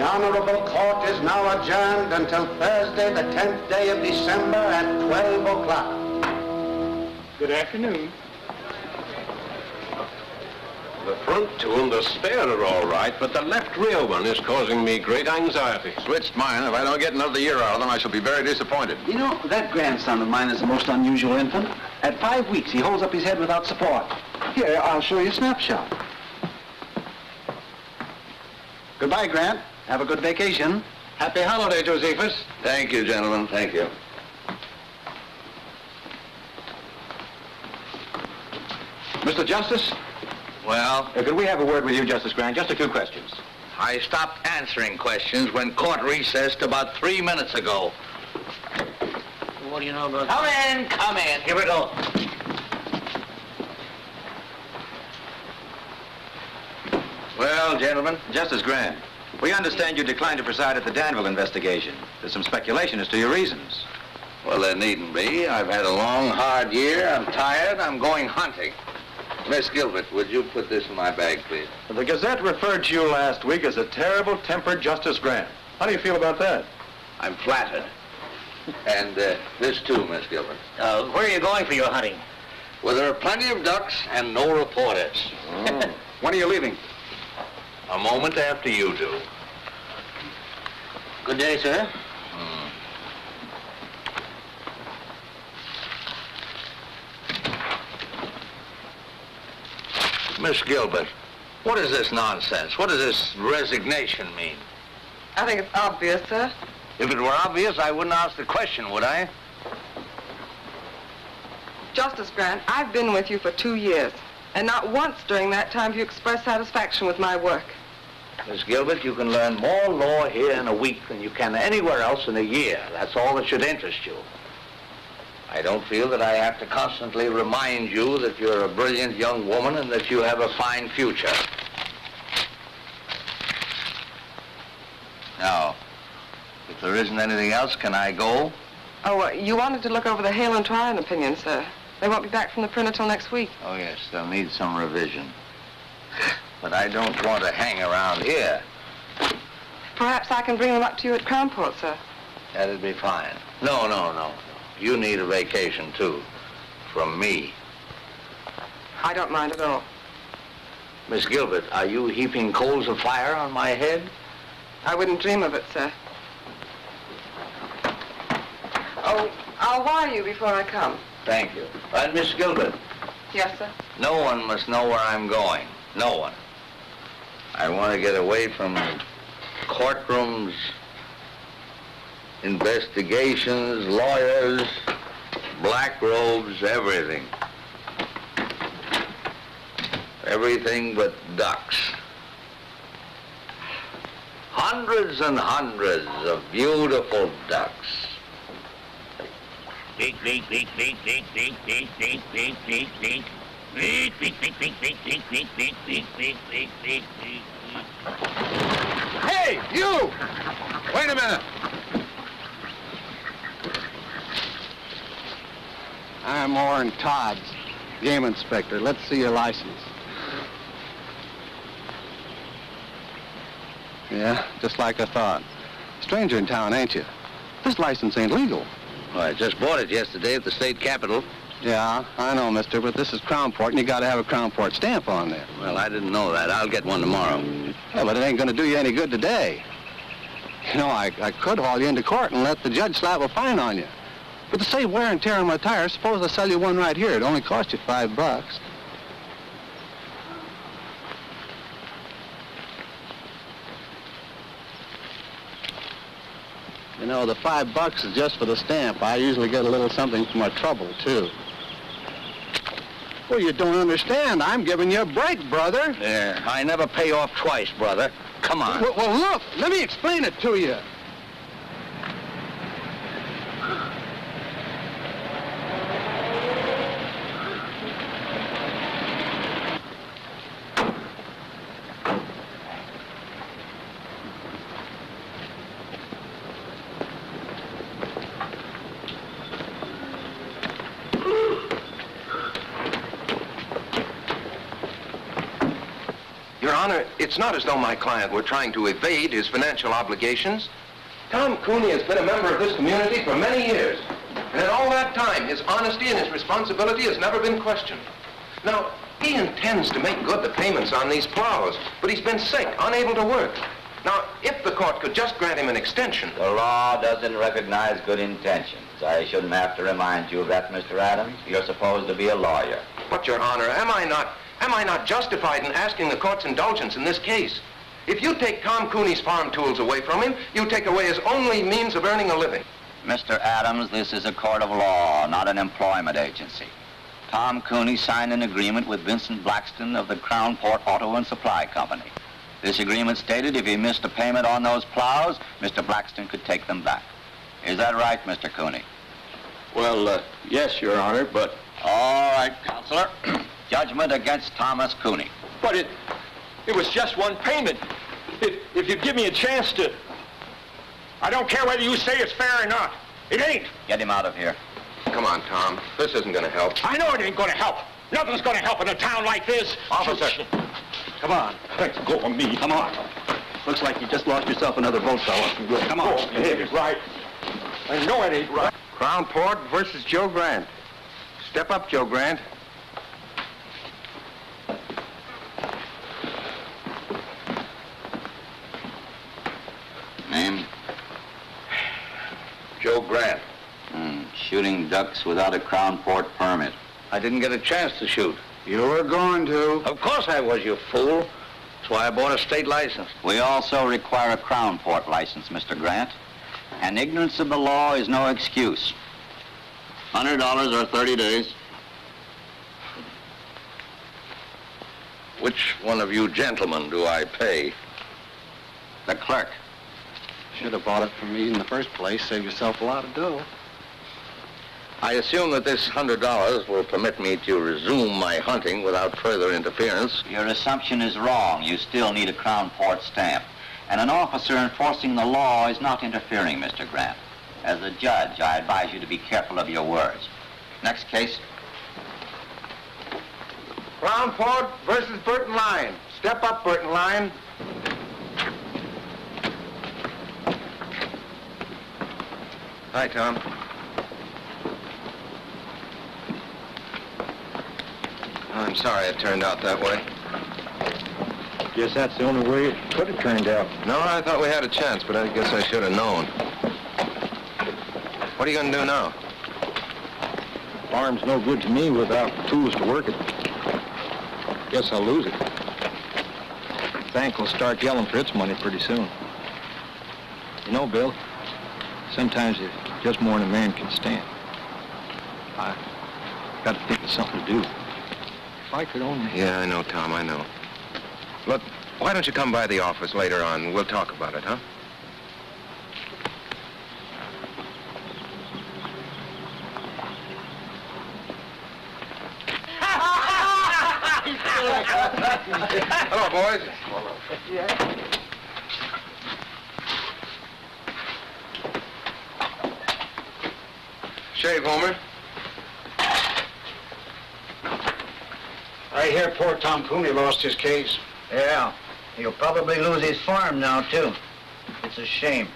The Honorable Court is now adjourned until Thursday, the 10th day of December at 12 o'clock. Good afternoon. The front two and the spare are all right, but the left rear one is causing me great anxiety. Switched mine. If I don't get another year out of them, I shall be very disappointed. You know, that grandson of mine is a most unusual infant. At 5 weeks, he holds up his head without support. Here, I'll show you a snapshot. Goodbye, Grant. Have a good vacation. Happy holiday, Josephus. Thank you, gentlemen. Thank you. Mr. Justice? Well, Could we have a word with you, Justice Grant? Just a few questions. I stopped answering questions when court recessed about 3 minutes ago. What do you know about Come in, come in. Here we go. Well, gentlemen. Justice Grant, we understand you declined to preside at the Danville investigation. There's some speculation as to your reasons. Well, there needn't be. I've had a long, hard year. I'm tired. I'm going hunting. Miss Gilbert, would you put this in my bag, please? The Gazette referred to you last week as a terrible-tempered Justice Grant. How do you feel about that? I'm flattered. And this too, Miss Gilbert. where are you going for your hunting? Well, there are plenty of ducks and no reporters. Oh. When are you leaving? A moment after you do. Good day, sir. Miss Gilbert, what is this nonsense? What does this resignation mean? I think it's obvious, sir. If it were obvious, I wouldn't ask the question, would I? Justice Grant, I've been with you for 2 years, and not once during that time have you expressed satisfaction with my work. Miss Gilbert, you can learn more law here in a week than you can anywhere else in a year. That's all that should interest you. I don't feel that I have to constantly remind you that you're a brilliant young woman and that you have a fine future. Now, if there isn't anything else, can I go? Oh, you wanted to look over the Hale and Tryon opinion, sir. They won't be back from the printer till next week. Oh, yes, they'll need some revision. But I don't want to hang around here. Perhaps I can bring them up to you at Crownport, sir. That'd be fine. No. You need a vacation, too. From me. I don't mind at all. Miss Gilbert, are you heaping coals of fire on my head? I wouldn't dream of it, sir. Oh, I'll wire you before I come. Thank you. And Miss Gilbert, Yes, sir. no one must know where I'm going. No one. I want to get away from courtrooms, investigations, lawyers, black robes, everything. Everything but ducks. Hundreds and hundreds of beautiful ducks. Beak, beak, beak, beak, beak, beak, beak, beak, beak, beak, beak. Beak, beak, beak, beak, beak, beak, beak, beak, beak, beak, beak, beak, beak. Hey, you! Wait a minute. I'm Orrin Todd, game inspector. Let's see your license. Yeah, just like I thought. Stranger in town, ain't you? This license ain't legal. Well, I just bought it yesterday at the state capitol. Yeah, I know, mister, but this is Crownport, and you gotta have a Crownport stamp on there. Well, I didn't know that. I'll get one tomorrow. Yeah, but it ain't gonna do you any good today. You know, I could haul you into court and let the judge slap a fine on you. But to save wear and tear on my tires, suppose I sell you one right here. It only cost you $5. You know, the $5 is just for the stamp. I usually get a little something for my trouble, too. Well, you don't understand. I'm giving you a break, brother. Yeah, I never pay off twice, brother. Come on. Well, look, let me explain it to you. Your Honor, it's not as though my client were trying to evade his financial obligations. Tom Cooney has been a member of this community for many years. And in all that time, his honesty and his responsibility has never been questioned. Now, he intends to make good the payments on these plows, but he's been sick, unable to work. Now, if the court could just grant him an extension... The law doesn't recognize good intentions. I shouldn't have to remind you of that, Mr. Adams. You're supposed to be a lawyer. But, Your Honor, am I not justified in asking the court's indulgence in this case? If you take Tom Cooney's farm tools away from him, you take away his only means of earning a living. Mr. Adams, this is a court of law, not an employment agency. Tom Cooney signed an agreement with Vincent Blackston of the Crown Port Auto and Supply Company. This agreement stated if he missed a payment on those plows, Mr. Blackston could take them back. Is that right, Mr. Cooney? Well, yes, Your Honor, but... All right, Counselor. Judgment against Thomas Cooney. But it was just one payment. If you give me a chance to... I don't care whether you say it's fair or not. It ain't. Get him out of here. Come on, Tom. This isn't going to help. I know it ain't going to help. Nothing's going to help in a town like this. Officer. Come on. Let go of me. Come on. Looks like you just lost yourself another boat, fella. Come on. Oh, it ain't right. I know it ain't right. Crown Port versus Joe Grant. Step up, Joe Grant. Name? Joe Grant. Shooting ducks without a Crown Port permit. I didn't get a chance to shoot. You were going to. Of course I was, you fool. That's why I bought a state license. We also require a Crown Port license, Mr. Grant. And ignorance of the law is no excuse. $100 or 30 days. Which one of you gentlemen do I pay? The clerk. Should have bought it from me in the first place. Save yourself a lot of dough. I assume that this $100 will permit me to resume my hunting without further interference. Your assumption is wrong. You still need a Crown Port stamp. And an officer enforcing the law is not interfering, Mr. Grant. As a judge, I advise you to be careful of your words. Next case. Crown Port versus Burton Line. Step up, Burton Line. Hi, Tom. I'm sorry it turned out that way. Guess that's the only way it could have turned out. No, I thought we had a chance, but I guess I should have known. What are you going to do now? Farm's no good to me without tools to work it. Guess I'll lose it. Bank will start yelling for its money pretty soon. You know, Bill, sometimes it's just more than a man can stand. I got to think of something to do. If I could only... Yeah, I know, Tom, I know. Look, why don't you come by the office later on? We'll talk about it, huh? Hello, boys. Shave, Homer. I hear poor Tom Cooney lost his case. Yeah, he'll probably lose his farm now, too. It's a shame.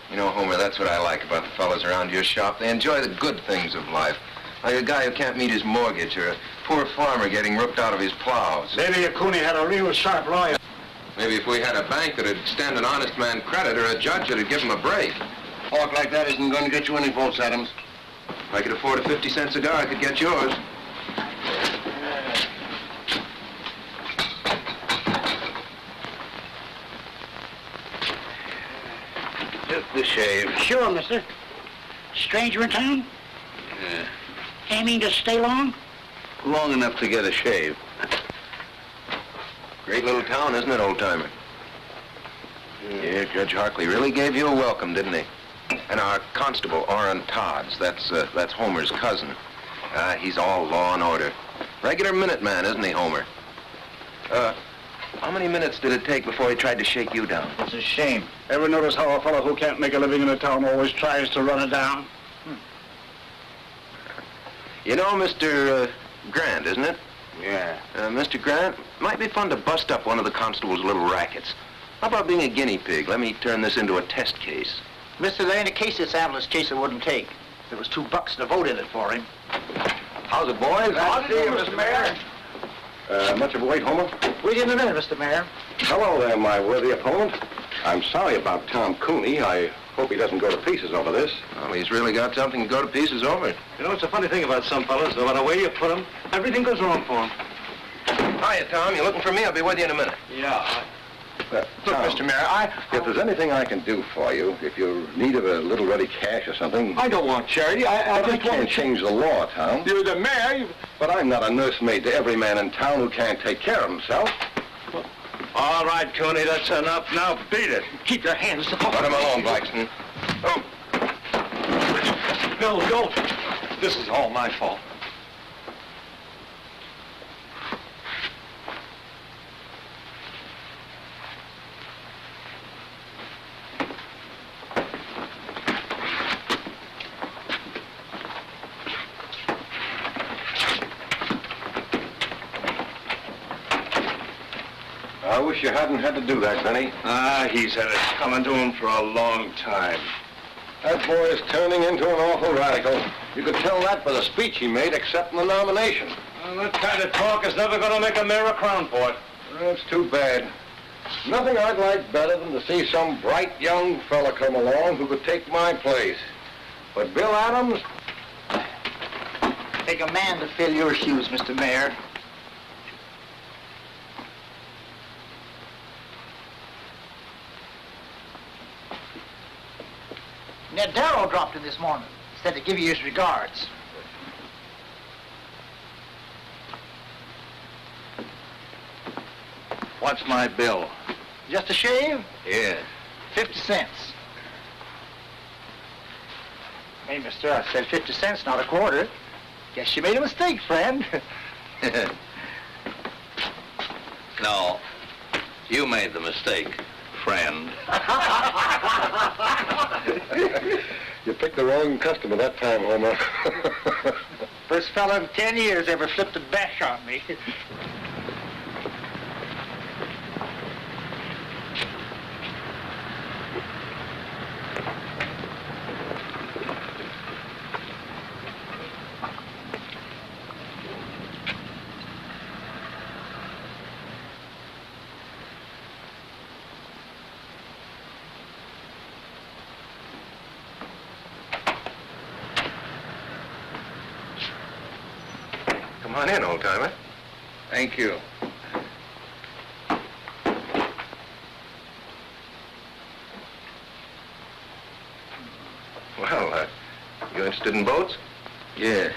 You know, Homer, that's what I like about the fellas around your shop. They enjoy the good things of life. Like a guy who can't meet his mortgage or a poor farmer getting ripped out of his plows. Maybe if Cooney had a real sharp lawyer. Maybe if we had a bank that'd extend an honest man credit or a judge that'd give him a break. Talk like that isn't going to get you any votes, Adams. If I could afford a 50-cent cigar, I could get yours. Just the shave. Sure, mister. Stranger in town? Yeah. Ain't mean to stay long? Long enough to get a shave. Great little town, isn't it, old-timer? Yeah, Judge Harkley really gave you a welcome, didn't he? And our constable, Orrin Todds, that's Homer's cousin. He's all law and order. Regular Minuteman, isn't he, Homer? How many minutes did it take before he tried to shake you down? It's a shame. Ever notice how a fellow who can't make a living in a town always tries to run it down? You know Mr. Grant, isn't it? Yeah. Mr. Grant, might be fun to bust up one of the constable's little rackets. How about being a guinea pig? Let me turn this into a test case. Mister, there ain't a case this ambulance chaser wouldn't take. There was $2 to vote in it for him. How's it, boys? How do you do, Mr. Mayor? Much of a wait, Homer? Wait in a minute, Mr. Mayor. Hello there, my worthy opponent. I'm sorry about Tom Cooney. I hope he doesn't go to pieces over this. Well, he's really got something to go to pieces over. You know, it's a funny thing about some fellas. No matter where you put them, everything goes wrong for them. Hiya, Tom. You looking for me? I'll be with you in a minute. Yeah. Look, Mr. Mayor, if there's anything I can do for you, if you're in need of a little ready cash or something... I don't want charity. I just can't change the law, Tom. You're the mayor. But I'm not a nursemaid to every man in town who can't take care of himself. All right, Cooney, that's enough. Now beat it. Keep your hands off. let him alone, Blackston. Oh. No, don't. This is all my fault. I wish you hadn't had to do that, Benny. He's had it coming to him for a long time. That boy is turning into an awful radical. You could tell that by the speech he made accepting the nomination. Well, that kind of talk is never going to make a mayor a crown port. That's too bad. Nothing I'd like better than to see some bright young fella come along who could take my place. But Bill Adams... Take a man to fill your shoes, Mr. Mayor. Ned Darrow dropped in this morning. Said to give you his regards. What's my bill? Just a shave? Yes. 50 cents. Hey, mister, I said 50 cents, not a quarter. Guess you made a mistake, friend. No, you made the mistake, friend. You picked the wrong customer that time, Homer. First fella in 10 years ever flipped a bash on me. Come on in, old-timer. Thank you. Well, you interested in boats? Yes.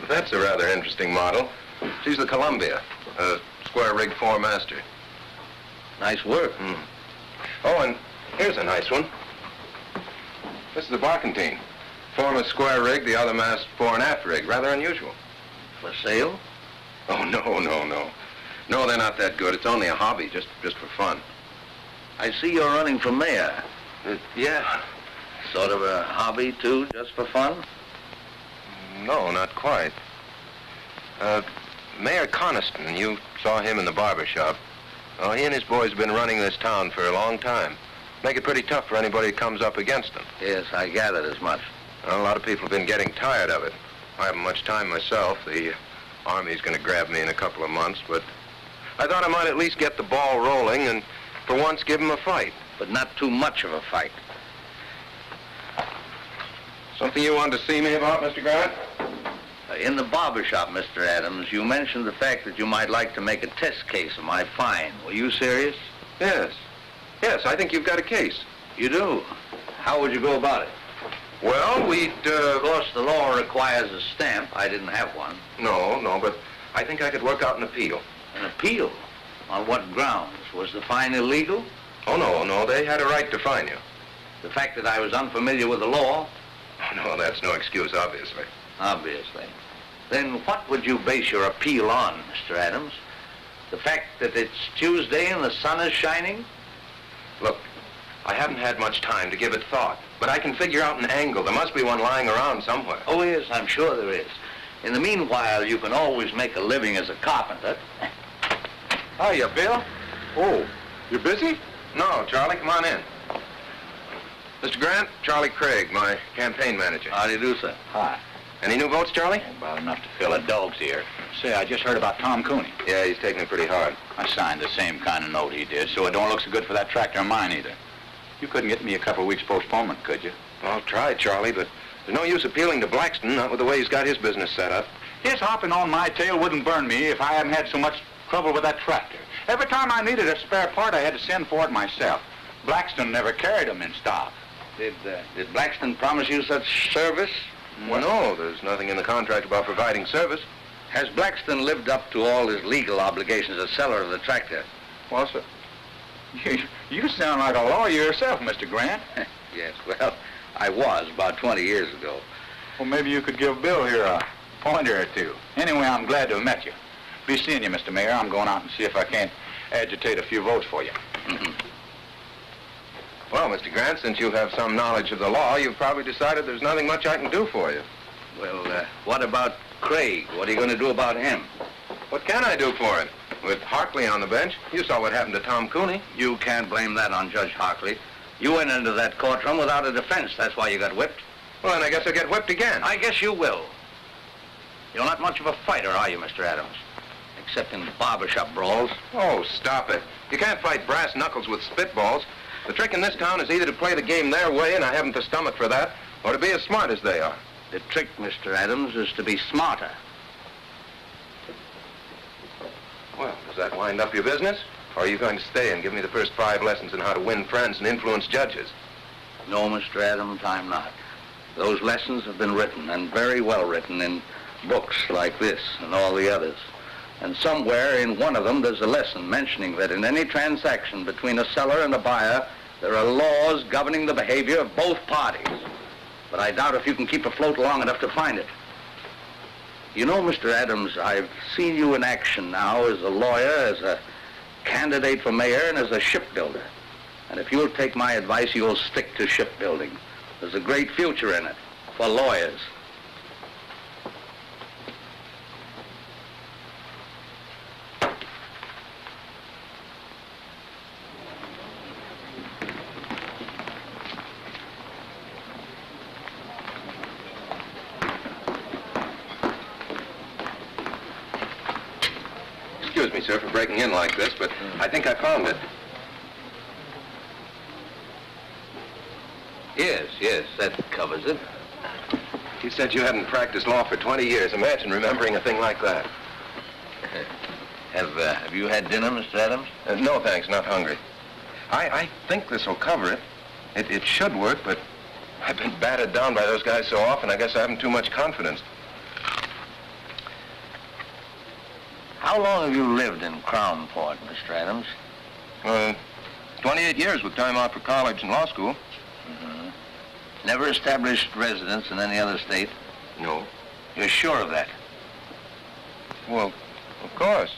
That's a rather interesting model. She's the Columbia, a square-rig four-master. Nice work. Oh, and here's a nice one. This is a barkentine. Form a square rig, the other mast fore and aft rig. Rather unusual. For sale? Oh, no. No, they're not that good. It's only a hobby, just for fun. I see you're running for mayor. Yeah. Sort of a hobby, too, just for fun? No, not quite. Mayor Coniston, you saw him in the barber shop. Oh, he and his boys have been running this town for a long time. Make it pretty tough for anybody who comes up against them. Yes, I gathered as much. Well, a lot of people have been getting tired of it. I haven't much time myself. The Army's going to grab me in a couple of months, but I thought I might at least get the ball rolling and for once give them a fight. But not too much of a fight. Something you wanted to see me about, Mr. Grant? In the barber shop, Mr. Adams, you mentioned the fact that you might like to make a test case of my fine. Were you serious? Yes. Yes, I think you've got a case. You do? How would you go about it? Well, we'd, Of course, the law requires a stamp. I didn't have one. No, but I think I could work out an appeal. An appeal? On what grounds? Was the fine illegal? Oh, no, they had a right to fine you. The fact that I was unfamiliar with the law? Oh, no, that's no excuse, obviously. Obviously. Then what would you base your appeal on, Mr. Adams? The fact that it's Tuesday and the sun is shining? Look, I haven't had much time to give it thought, but I can figure out an angle. There must be one lying around somewhere. Oh, yes, I'm sure there is. In the meanwhile, you can always make a living as a carpenter. Hiya, Bill. Oh, you busy? No, Charlie, come on in. Mr. Grant, Charlie Craig, my campaign manager. How do you do, sir? Hi. Any new votes, Charlie? About enough to fill a dog's ear. Say, I just heard about Tom Cooney. Yeah, he's taking it pretty hard. I signed the same kind of note he did, so it don't look so good for that tractor of mine either. You couldn't get me a couple of weeks postponement, could you? I'll try, Charlie, but there's no use appealing to Blackston, not with the way he's got his business set up. His hopping on my tail wouldn't burn me if I hadn't had so much trouble with that tractor. Every time I needed a spare part, I had to send for it myself. Blackston never carried them in stock. Did Blackston promise you such service? Well, no, there's nothing in the contract about providing service. Has Blackston lived up to all his legal obligations as seller of the tractor? Well, sir, you sound like a lawyer yourself, Mr. Grant. Yes, well, I was about 20 years ago. Well, maybe you could give Bill here a pointer or two. Anyway, I'm glad to have met you. Be seeing you, Mr. Mayor. I'm going out and see if I can't agitate a few votes for you. Well, Mr. Grant, since you have some knowledge of the law, you've probably decided there's nothing much I can do for you. Well, what about Craig? What are you going to do about him? What can I do for him? With Harkley on the bench, you saw what happened to Tom Cooney. You can't blame that on Judge Harkley. You went into that courtroom without a defense. That's why you got whipped. Well, then I guess I'll get whipped again. I guess you will. You're not much of a fighter, are you, Mr. Adams? Except in barbershop brawls. Oh, stop it. You can't fight brass knuckles with spitballs. The trick in this town is either to play the game their way, and I haven't the stomach for that, or to be as smart as they are. The trick, Mr. Adams, is to be smarter. Well, does that wind up your business? Or are you going to stay and give me the first 5 lessons on how to win friends and influence judges? No, Mr. Adams, I'm not. Those lessons have been written, and very well written, in books like this and all the others. And somewhere in one of them there's a lesson mentioning that in any transaction between a seller and a buyer, there are laws governing the behavior of both parties. But I doubt if you can keep afloat long enough to find it. You know, Mr. Adams, I've seen you in action now as a lawyer, as a candidate for mayor, and as a shipbuilder. And if you'll take my advice, you'll stick to shipbuilding. There's a great future in it for lawyers. Excuse me, sir, for breaking in like this, but I think I found it. Yes, that covers it. You said you hadn't practiced law for 20 years. Imagine remembering a thing like that. Have you had dinner, Mr. Adams? No, thanks, not hungry. I think this will cover it. It should work, but I've been battered down by those guys so often, I guess I haven't too much confidence. How long have you lived in Crownport, Mr. Adams? 28 years with time out for college and law school. Never established residence in any other state? No. You're sure of that? Well, of course.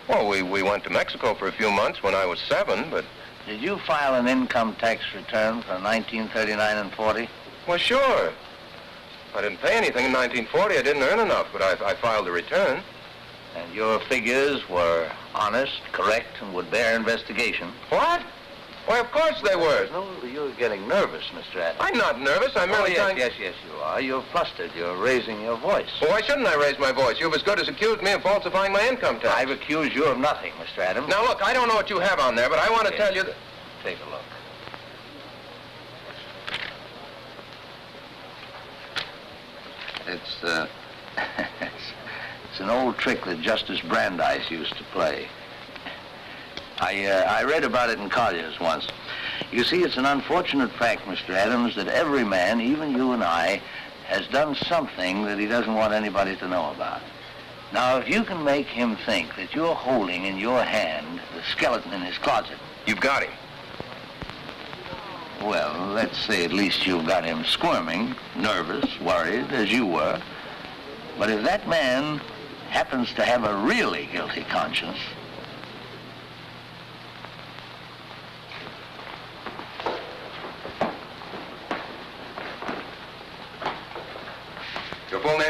Well, we went to Mexico for a few months when I was 7, but... Did you file an income tax return for 1939 and 40? Well, sure. I didn't pay anything in 1940. I didn't earn enough, but I filed a return. And your figures were honest, correct, and would bear investigation? What? Why, of course they were. No, you're getting nervous, Mr. Adams. I'm not nervous. I'm merely trying... Yes, you are. You're flustered. You're raising your voice. Well, why shouldn't I raise my voice? You've as good as accused me of falsifying my income tax. I've accused you of nothing, Mr. Adams. Now, look, I don't know what you have on there, but I want to tell you that... Take a look. It's it's an old trick that Justice Brandeis used to play. I read about it in Collier's once. You see, it's an unfortunate fact, Mr. Adams, that every man, even you and I, has done something that he doesn't want anybody to know about. Now, if you can make him think that you're holding in your hand the skeleton in his closet... You've got him. Well, let's say at least you've got him squirming, nervous, worried, as you were. But if that man happens to have a really guilty conscience...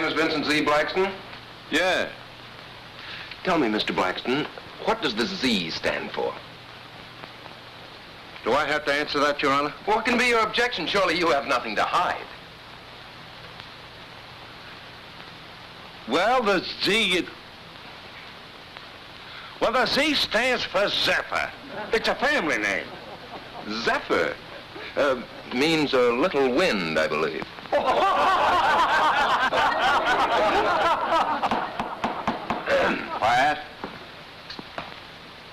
is Vincent Z. Blackston? Yeah. Tell me, Mr. Blackston, what does the Z stand for? Do I have to answer that, Your Honor? What can be your objection? Surely you have nothing to hide. Well, the Z stands for Zephyr. It's a family name. Zephyr means a little wind, I believe. Quiet.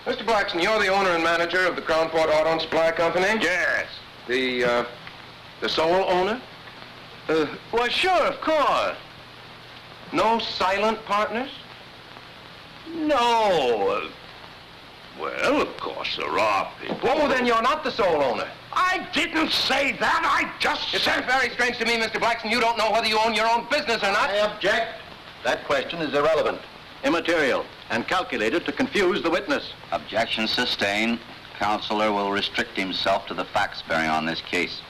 Mr. Blackston, you're the owner and manager of the Crown Port Auto and Supply Company? Yes. The sole owner? Well, sure, of course. No silent partners? No. Well, of course there are people. Oh, then you're not the sole owner. I didn't say that. I just It said... seems very strange to me, Mr. Blackston. You don't know whether you own your own business or not. I object. That question is irrelevant, immaterial, and calculated to confuse the witness. Objection sustained. Counselor will restrict himself to the facts bearing on this case.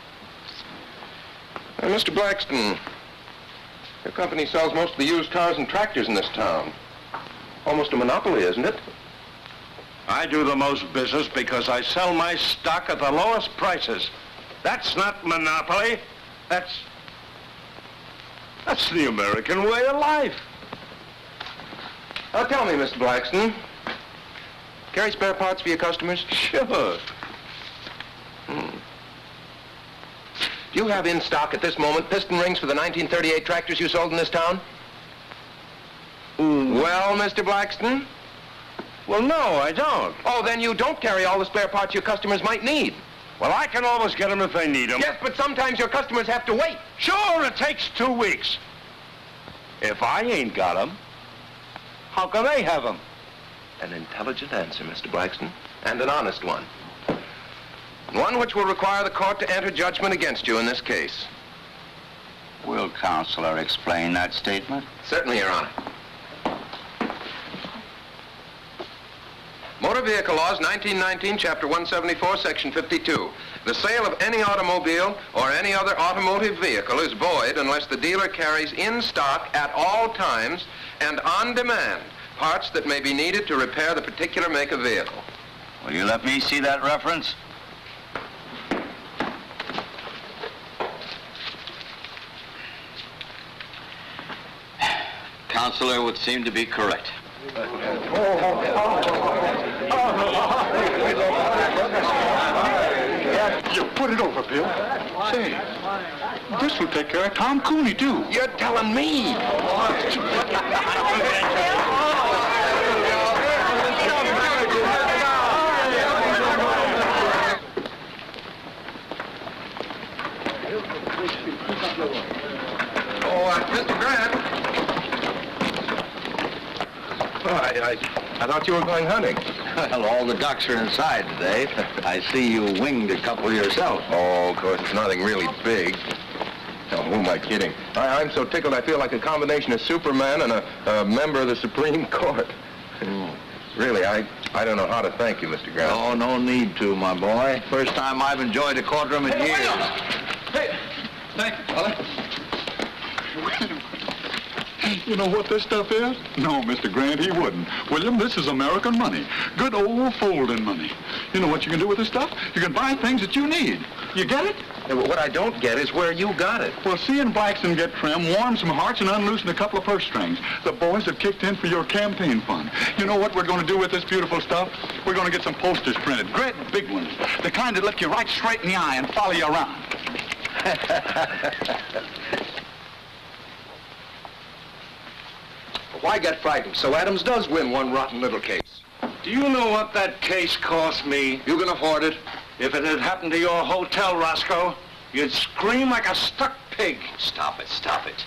Mr. Blackston, your company sells most of the used cars and tractors in this town. Almost a monopoly, isn't it? I do the most business because I sell my stock at the lowest prices. That's not monopoly. That's the American way of life. Now tell me, Mr. Blackston, carry spare parts for your customers? Sure. Do you have in stock at this moment piston rings for the 1938 tractors you sold in this town? Well, Mr. Blackston? Well, no, I don't. Oh, then you don't carry all the spare parts your customers might need. Well, I can always get them if they need them. Yes, but sometimes your customers have to wait. Sure, it takes 2 weeks. If I ain't got them, how can they have them? An intelligent answer, Mr. Blackston, and an honest one. One which will require the court to enter judgment against you in this case. Will Counselor explain that statement? Certainly, Your Honor. Motor Vehicle Laws, 1919, Chapter 174, Section 52. The sale of any automobile or any other automotive vehicle is void unless the dealer carries in stock at all times and on demand parts that may be needed to repair the particular make of vehicle. Will you let me see that reference? Counselor would seem to be correct. You put it over, Bill. Say, this will take care of Tom Cooney, too. You're telling me. Mr. Grant. I thought you were going hunting. Well, all the ducks are inside today. I see you winged a couple yourself. Oh, of course, it's nothing really big. Oh, who am I kidding? I'm so tickled I feel like a combination of Superman and a member of the Supreme Court. Really, I don't know how to thank you, Mr. Grant. Oh, no need to, my boy. First time I've enjoyed a courtroom in years. Hey, thank you, fella. You know what this stuff is? No, Mr. Grant, he wouldn't. William, this is American money. Good old folding money. You know what you can do with this stuff? You can buy things that you need. You get it? Yeah, but what I don't get is where you got it. Well, seeing Blackston get trim, warm some hearts, and unloosen a couple of purse strings. The boys have kicked in for your campaign fund. You know what we're going to do with this beautiful stuff? We're going to get some posters printed, great big ones. The kind that look you right straight in the eye and follow you around. Why get frightened? So Adams does win one rotten little case. Do you know what that case cost me? You can afford it. If it had happened to your hotel, Roscoe, you'd scream like a stuck pig. Stop it, stop it.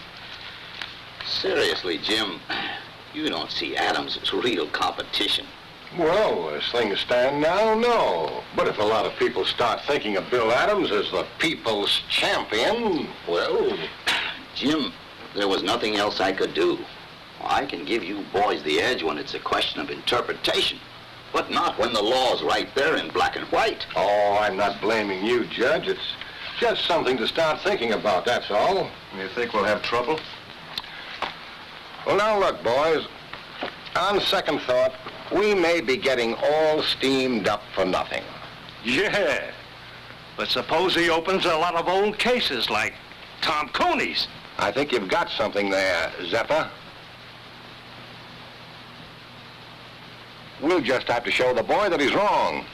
Seriously, Jim, you don't see Adams as real competition. Well, as things stand now, no. But if a lot of people start thinking of Bill Adams as the people's champion, well... Jim, there was nothing else I could do. I can give you boys the edge when it's a question of interpretation, but not when the law's right there in black and white. Oh, I'm not blaming you, Judge. It's just something to start thinking about, that's all. You think we'll have trouble? Well, now look, boys. On second thought, we may be getting all steamed up for nothing. Yeah. But suppose he opens a lot of old cases like Tom Cooney's. I think you've got something there, Zeppa. We'll just have to show the boy that he's wrong.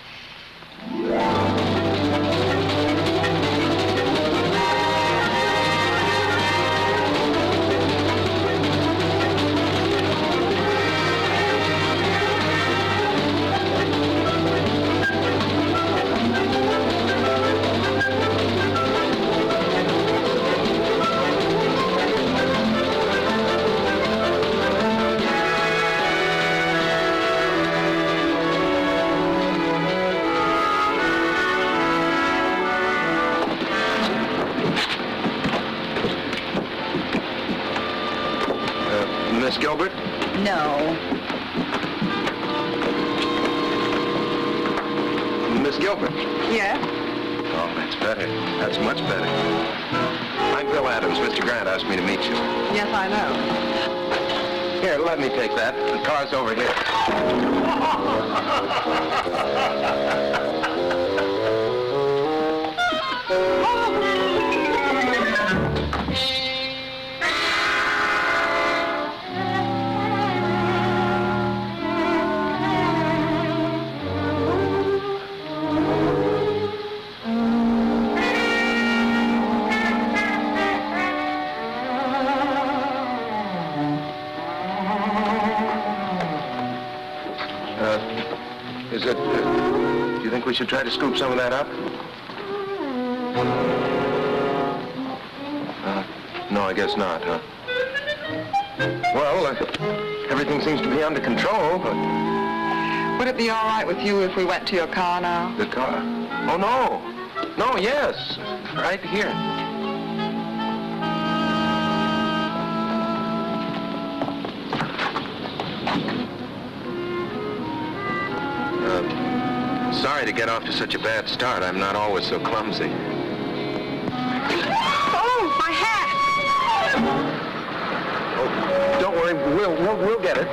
Miss Gilbert? No. Miss Gilbert? Yes? Oh, that's better. That's much better. I'm Bill Adams. Mr. Grant asked me to meet you. Yes, I know. Here, let me take that. The car's over here. Do you think we should try to scoop some of that up? No, I guess not, huh? Well, everything seems to be under control, but... Would it be all right with you if we went to your car now? The car? Oh, no. No, yes. Right here. Sorry to get off to such a bad start. I'm not always so clumsy. Oh, my hat! Oh, don't worry. We'll get it.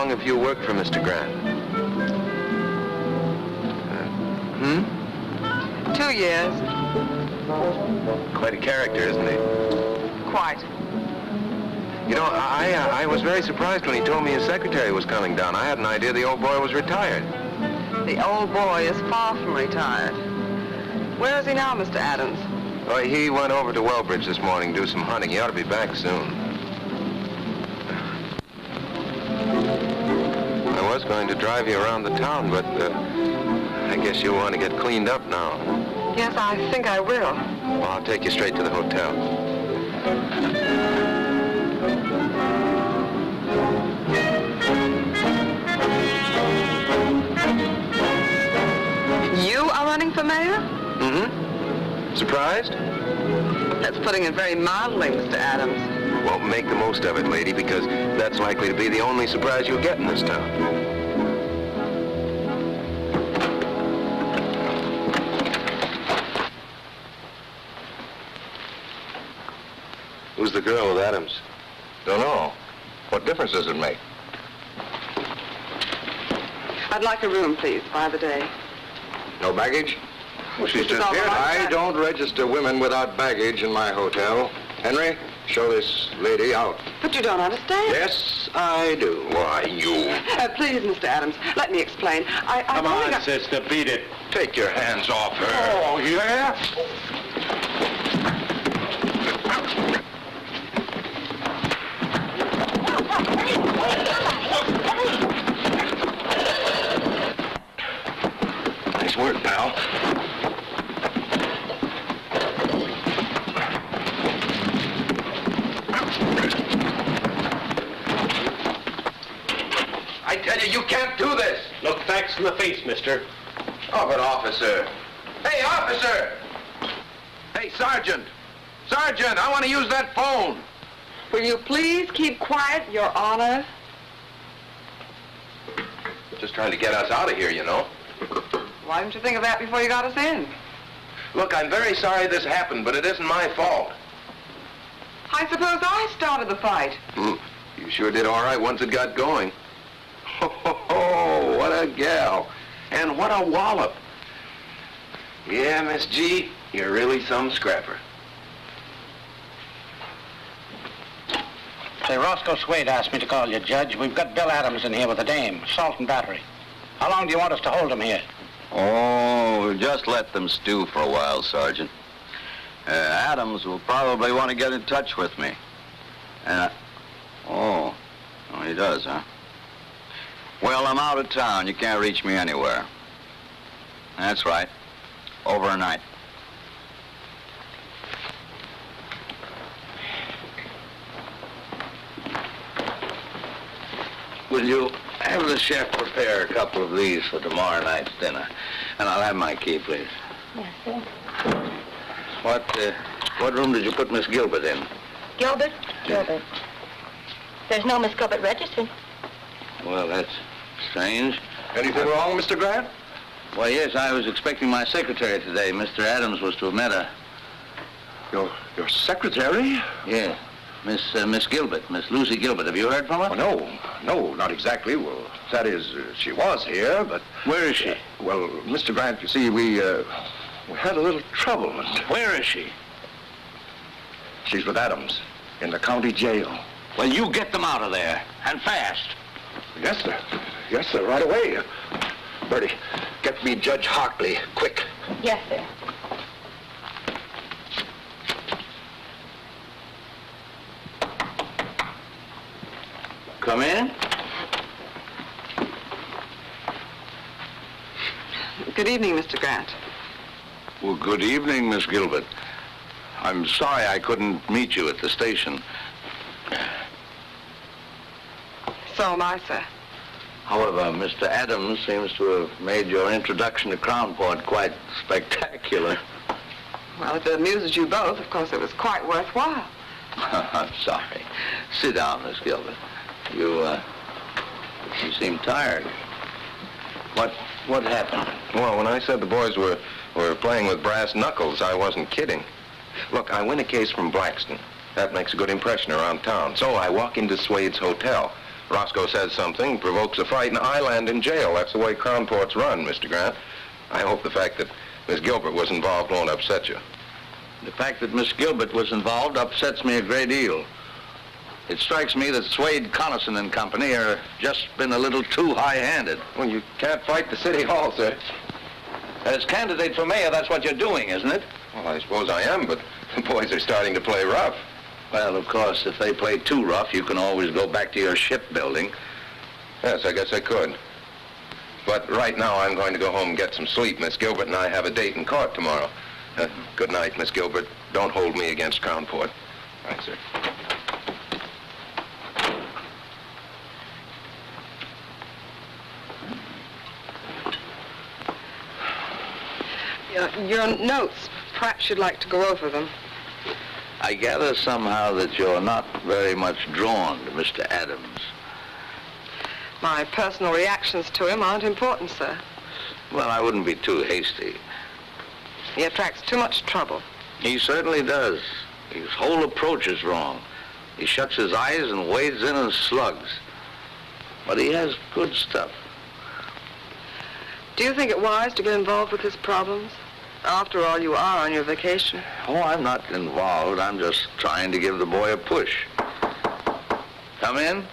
Have you worked for Mr. Grant? 2 years. Quite a character, isn't he? Quite. You know, I was very surprised when he told me his secretary was coming down. I had an idea the old boy was retired. The old boy is far from retired. Where is he now, Mr. Adams? Oh, he went over to Wellbridge this morning to do some hunting. He ought to be back soon. I was going to drive you around the town, but I guess you'll want to get cleaned up now. Yes, I think I will. Well, I'll take you straight to the hotel. You are running for mayor? Mm-hmm. Surprised? That's putting it very mildly, Mr. Adams. Well, make the most of it, lady, because that's likely to be the only surprise you'll get in this town. Who's the girl with Adams? Don't know. What difference does it make? I'd like a room, please, by the day. No baggage? Well, she's This is just all here. right. I don't register women without baggage in my hotel. Henry, show this lady out. But you don't understand. Yes, I do. Why, you... Please, Mr. Adams, let me explain. Come on, sister, beat it. Take your hands off her. Oh, yeah? Nice work, pal. I tell you, you can't do this. Look facts in the face, mister. Oh, but officer. Hey, officer! Hey, Sergeant! Sergeant, I want to use that phone. Will you please keep quiet, Your Honor? Just trying to get us out of here, you know. Why didn't you think of that before you got us in? Look, I'm very sorry this happened, but it isn't my fault. I suppose I started the fight. You sure did all right once it got going. Oh, what a gal. And what a wallop. Yeah, Miss G, you're really some scrapper. Say, Roscoe Swade asked me to call you, Judge. We've got Bill Adams in here with a dame, assault and battery. How long do you want us to hold him here? Oh, just let them stew for a while, Sergeant. Adams will probably want to get in touch with me. Oh, he does, huh? Well, I'm out of town. You can't reach me anywhere. That's right. Overnight. Will you have the chef prepare a couple of these for tomorrow night's dinner? And I'll have my key, please. Yes, sir. What room did you put Miss Gilbert in? Gilbert? Gilbert. There's no Miss Gilbert registered. Well, that's strange. Anything wrong, Mr. Grant? Well, yes, I was expecting my secretary today. Mr. Adams was to have met her. Your secretary? Yeah. Miss Gilbert, Miss Lucy Gilbert. Have you heard from her? No, not exactly. Well, that is, she was here, but... Where is she? Well, Mr. Grant, you see, we had a little trouble. Where is she? She's with Adams in the county jail. Well, you get them out of there, and fast. Yes, sir. Yes, sir, right away. Bertie, get me Judge Hartley, quick. Yes, sir. Come in. Good evening, Mr. Grant. Well, good evening, Miss Gilbert. I'm sorry I couldn't meet you at the station. So am I, sir. However, Mr. Adams seems to have made your introduction to Crownport quite spectacular. Well, if it amuses you both, of course it was quite worthwhile. I'm sorry. Sit down, Miss Gilbert. You seem tired. What happened? Well, when I said the boys were playing with brass knuckles, I wasn't kidding. Look, I win a case from Blackston. That makes a good impression around town. So I walk into Swade's hotel. Roscoe says something, provokes a fight, and I land in jail. That's the way Crownport's run, Mr. Grant. I hope the fact that Miss Gilbert was involved won't upset you. The fact that Miss Gilbert was involved upsets me a great deal. It strikes me that Swade, Connaughton and Company are just been a little too high-handed. Well, you can't fight the city hall, sir. As candidate for mayor, that's what you're doing, isn't it? Well, I suppose I am, but the boys are starting to play rough. Well, of course, if they play too rough, you can always go back to your shipbuilding. Yes, I guess I could. But right now, I'm going to go home and get some sleep. Miss Gilbert and I have a date in court tomorrow. Good night, Miss Gilbert. Don't hold me against Crownport. Right, sir. Your notes, perhaps you'd like to go over them. I gather somehow that you're not very much drawn to Mr. Adams. My personal reactions to him aren't important, sir. Well, I wouldn't be too hasty. He attracts too much trouble. He certainly does. His whole approach is wrong. He shuts his eyes and wades in and slugs. But he has good stuff. Do you think it wise to get involved with his problems? After all, you are on your vacation. Oh, I'm not involved. I'm just trying to give the boy a push. Come in.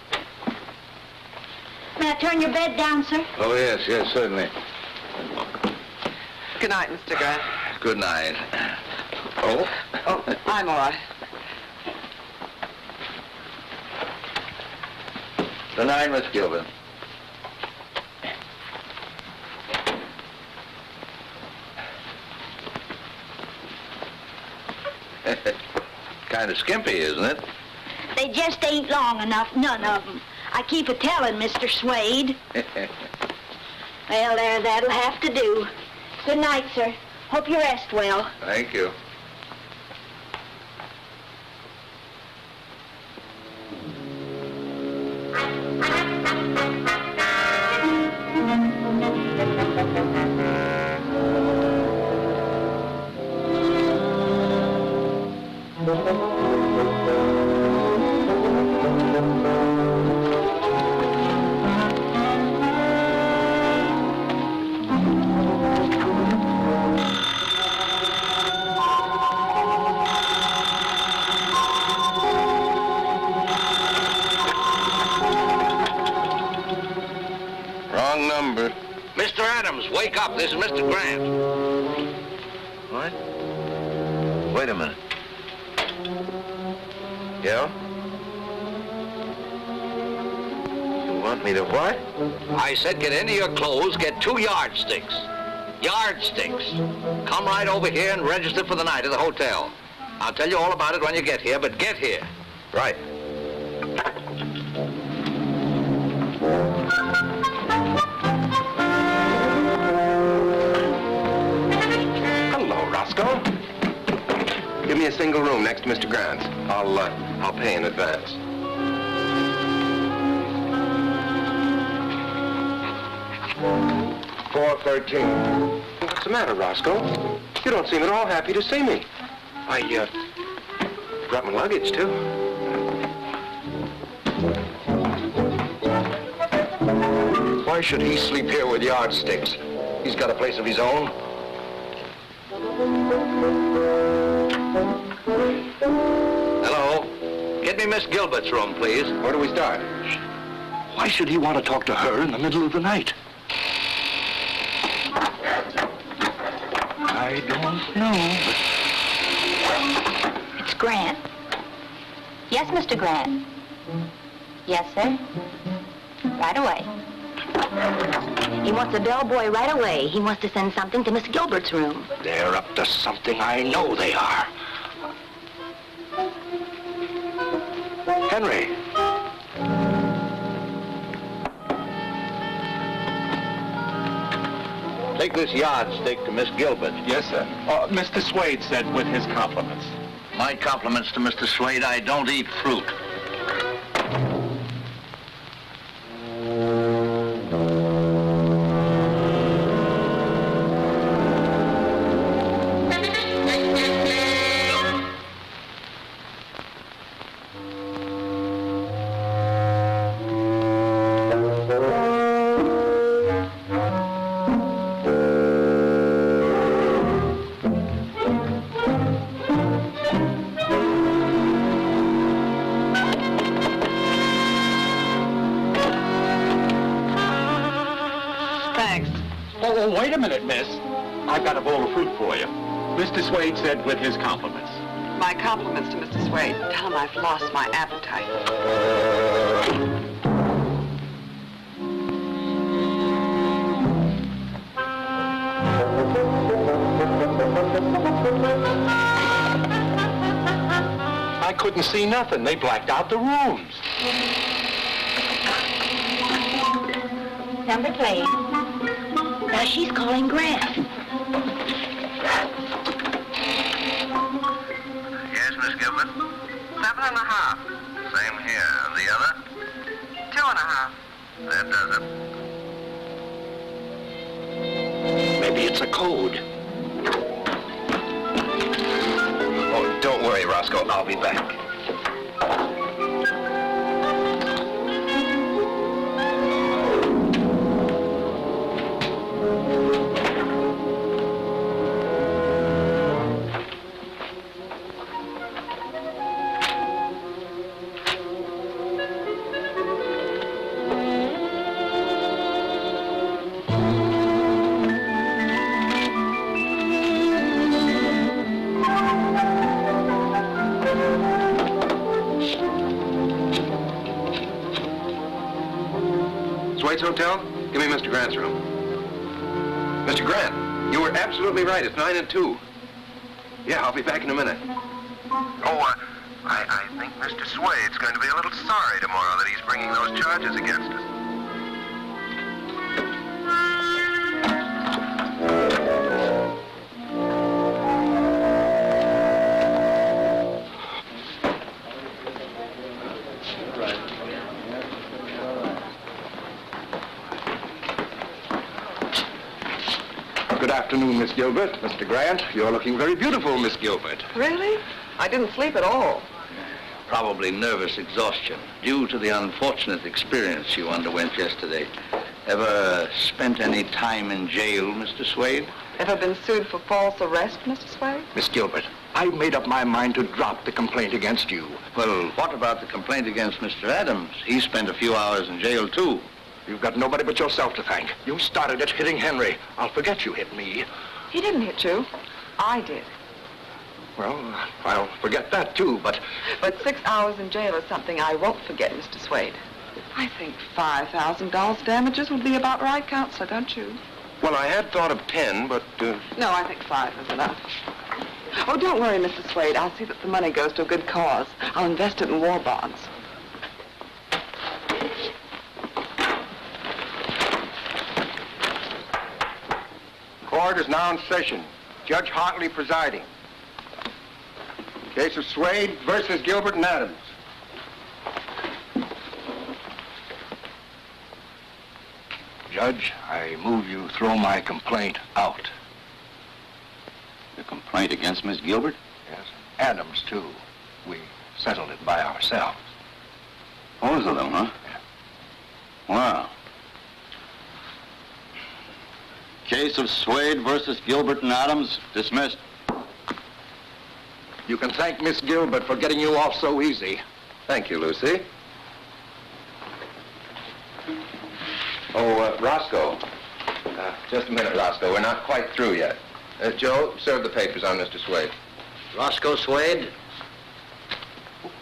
May I turn your bed down, sir? Oh, yes, certainly. Good night, Mr. Grant. Good night. Oh? Oh, I'm all right. Good night, Miss Gilbert. Kind of skimpy, isn't it? They just ain't long enough, none of them. I keep a-telling Mr. Swade. Well, there, that'll have to do. Good night, sir. Hope you rest well. Thank you. Wrong number. Mr. Adams, wake up. This is Mr. Grant. What? Wait a minute. Yeah? You want me to what? I said get into your clothes, get 2 yardsticks. Yardsticks. Come right over here and register for the night at the hotel. I'll tell you all about it when you get here, but get here. Right. Hello, Roscoe. Give me a single room next to Mr. Grant's. I'll pay in advance. $413. What's the matter, Roscoe? You don't seem at all happy to see me. I brought my luggage, too. Why should he sleep here with yardsticks? He's got a place of his own. Hello? Get me Miss Gilbert's room, please. Where do we start? Why should he want to talk to her in the middle of the night? I don't know. It's Grant. Yes, Mr. Grant. Yes, sir. Right away. He wants a bellboy right away. He wants to send something to Miss Gilbert's room. They're up to something. I know they are. Henry. Take this yardstick to Miss Gilbert. Yes, sir. Mr. Swade said with his compliments. My compliments to Mr. Swade. I don't eat fruit. Oh, wait a minute, miss. I've got a bowl of fruit for you. Mr. Swade said with his compliments. My compliments to Mr. Swade. Tell him I've lost my appetite. I couldn't see nothing. They blacked out the rooms. Number 3. Now she's calling Grant. Yes, Miss Gilbert? 7.5. Same here. And the other? 2.5. That does it. Maybe it's a code. Oh, don't worry, Roscoe. I'll be back. Wade's hotel? Give me Mr. Grant's room. Mr. Grant, you were absolutely right. It's 9 and 2. Yeah, I'll be back in a minute. Oh, I think Mr. Swade's going to be a little sorry tomorrow that he's bringing those charges against us. Good afternoon, Miss Gilbert. Mr. Grant, you're looking very beautiful, Miss Gilbert. Really? I didn't sleep at all. Probably nervous exhaustion due to the unfortunate experience you underwent yesterday. Ever spent any time in jail, Mr. Swade? Ever been sued for false arrest, Mr. Swade? Miss Gilbert, I've made up my mind to drop the complaint against you. Well, what about the complaint against Mr. Adams? He spent a few hours in jail, too. You've got nobody but yourself to thank. You started it hitting Henry. I'll forget you hit me. He didn't hit you. I did. Well, I'll forget that, too, but... But 6 hours in jail is something I won't forget, Mr. Swade. I think $5,000 damages would be about right, Counselor, don't you? Well, I had thought of 10, but... No, I think 5 is enough. Oh, don't worry, Mr. Swade. I'll see that the money goes to a good cause. I'll invest it in war bonds. Court is now in session. Judge Hartley presiding. Case of Swade versus Gilbert and Adams. Judge, I move you throw my complaint out. The complaint against Miss Gilbert? Yes. Adams, too. We settled it by ourselves. Both of them, huh? Yeah. Wow. Case of Swade versus Gilbert and Adams, dismissed. You can thank Miss Gilbert for getting you off so easy. Thank you, Lucy. Oh, Roscoe. Just a minute, Roscoe. We're not quite through yet. Joe, serve the papers on Mr. Swade. Roscoe Swade?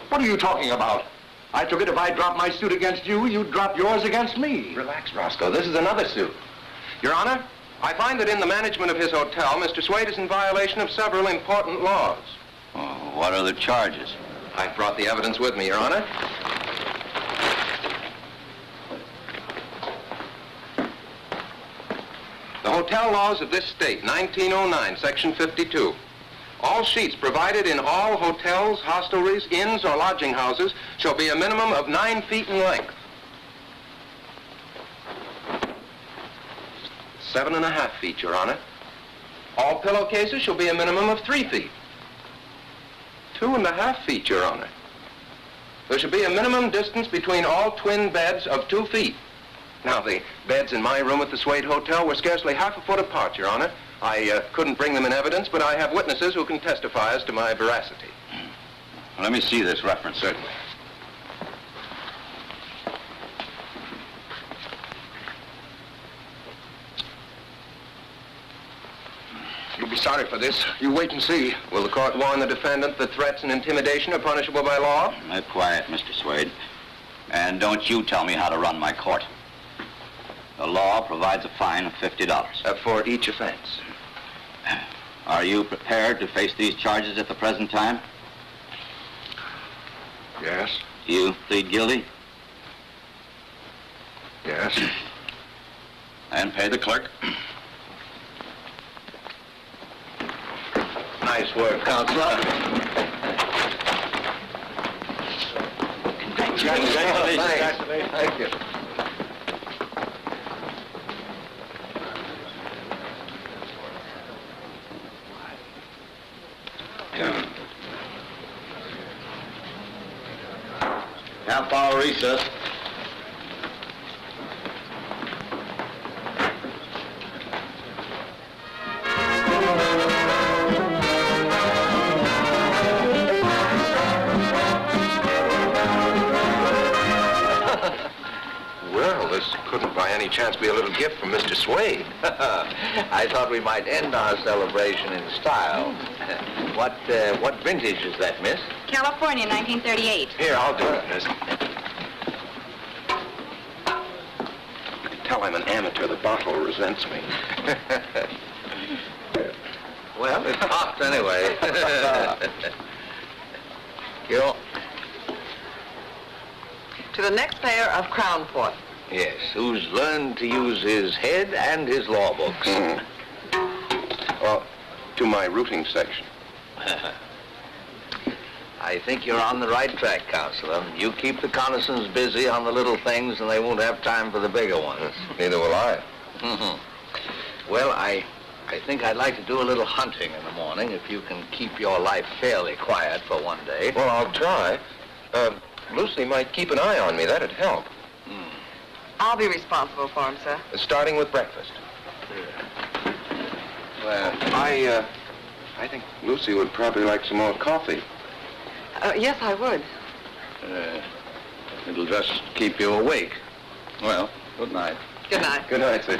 What are you talking about? I took it if I dropped my suit against you, you'd drop yours against me. Relax, Roscoe. This is another suit. Your Honor, I find that in the management of his hotel, Mr. Swade is in violation of several important laws. Oh, what are the charges? I've brought the evidence with me, Your Honor. The hotel laws of this state, 1909, Section 52. All sheets provided in all hotels, hostelries, inns, or lodging houses shall be a minimum of 9 feet in length. 7.5 feet, Your Honor. All pillowcases shall be a minimum of 3 feet. 2.5 feet, Your Honor. There should be a minimum distance between all twin beds of 2 feet. Now, the beds in my room at the Swade Hotel were scarcely half a foot apart, Your Honor. I couldn't bring them in evidence, but I have witnesses who can testify as to my veracity. Let me see this reference. Certainly. You'll be sorry for this. You wait and see. Will the court warn the defendant that threats and intimidation are punishable by law? Quiet, Mr. Swade. And don't you tell me how to run my court. The law provides a fine of $50. For each offense. Are you prepared to face these charges at the present time? Yes. You plead guilty? Yes. And pay the clerk. Nice work, Counselor. Congratulations. Thank you. Half-hour recess. Well, this couldn't by any chance be a little gift from Mr. Swade. I thought we might end our celebration in style. What vintage is that, miss? California, 1938. Here, I'll do it, miss. tell I'm an amateur. The bottle resents me. Well, it popped anyway. You. To the next mayor of Crown Port. Yes, who's learned to use his head and his law books. Well, to my routing section. I think you're on the right track, Counselor. You keep the Connisons busy on the little things, and they won't have time for the bigger ones. Neither will I. Well, I think I'd like to do a little hunting in the morning, if you can keep your life fairly quiet for one day. Well, I'll try. Lucy might keep an eye on me. That'd help. I'll be responsible for him, sir. Starting with breakfast. Well, I think Lucy would probably like some more coffee. Yes, I would. It'll just keep you awake. Well, good night. Good night. Good night, sir.